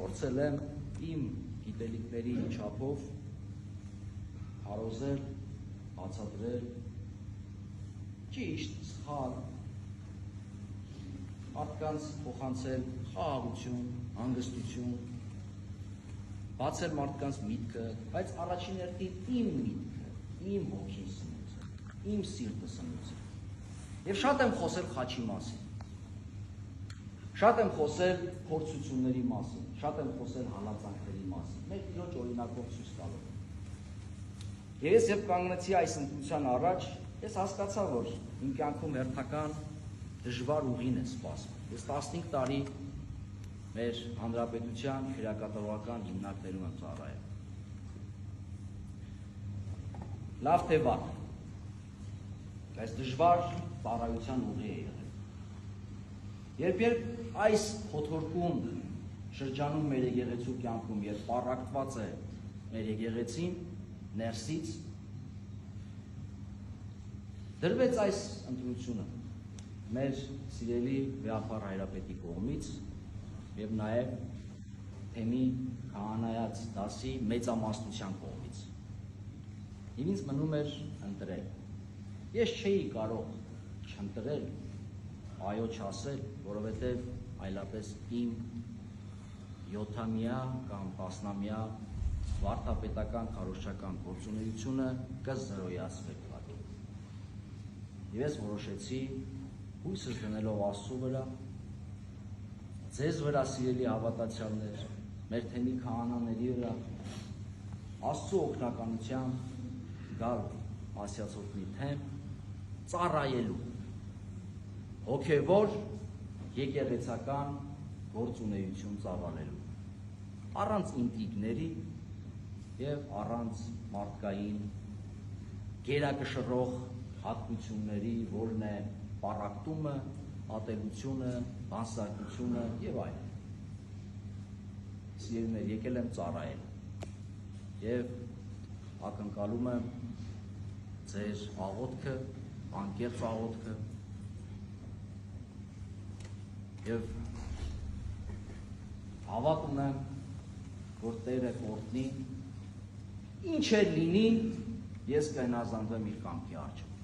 փորձել եմ իմ գիտելիքների չափով հարոզել, բացատրել ճիշտ, սխալ, մարդկանց փոխանցել խաղաղություն, հանգստություն, բացել մարդկանց միտքը, բայց առաջին հերթին իմ միտքը, իմ հոգին սնուցը, իմ սիրտը սնուցը։ Եվ շատ եմ խոսել խաչի մասին, շատ եմ խոսել փորձությունների մասին, շատ եմ խոսել հալածանքների մասին, մեր Տիրոջ օրինակով ցույց տալով։ Եվ ես երբ կանգնեցի այս ընտրության առաջ, ես հասկացա, որ իմ կյանքում հերթական դժվար ուղին է սպասվում։ Ես 15 տարի մեր հանրապետության քրեակատարողական հիմնարկներում եմ ծառայել։ Լավ թե վատ, այս դժվար ծառայության ուղի է եղել։ Երբ այս փոթորկում շրջանում մեր եկեղեցու կյանքում, երբ պառակտված է մեր եկեղեցին ներսից, դրվեց այս ընտրությունը մեր սիրելի Վեհապար Հայրապետի կողմից և նաև թեմի քահանայած դասի մեծամասնության կողմից։ Եվ ինձ մնում էր ընտրել։ Ես չէի կարող չընտրել, այո չասել, որովհետև այլապես իմ 7-ամյա կամ 10-ամյա վարդապետական քարոզչական գործունեությունը կզրոյացվեր ուղղակի։ Եվ ես որոշեցի հույսս դնելով Աստծո վրա, ձեզ վրա սիրելի հավատացյալներ, մեր թեմի քահանաների վրա, Աստծո օգնականությամբ գալ ասյացօր մի թեմ ծառայելու, հոգևոր եկեղեցական գործունեություն ծավալելու, առանց ինտրիգների և առանց մարդկային գերակշռող հատկությունների, որն է պառակտումը, ատելությունը, բանսարկությունը և այլն։ Սիրելիներ, եկել եմ ծառայել և ակնկալում եմ ձեր աղոթքը, անկեղծ աղոթքը և հավատ ունեմ, որ Տերը կօրհնի, ինչ էլ լինի, ես կհնազանդվեմ իր կամքի առջև։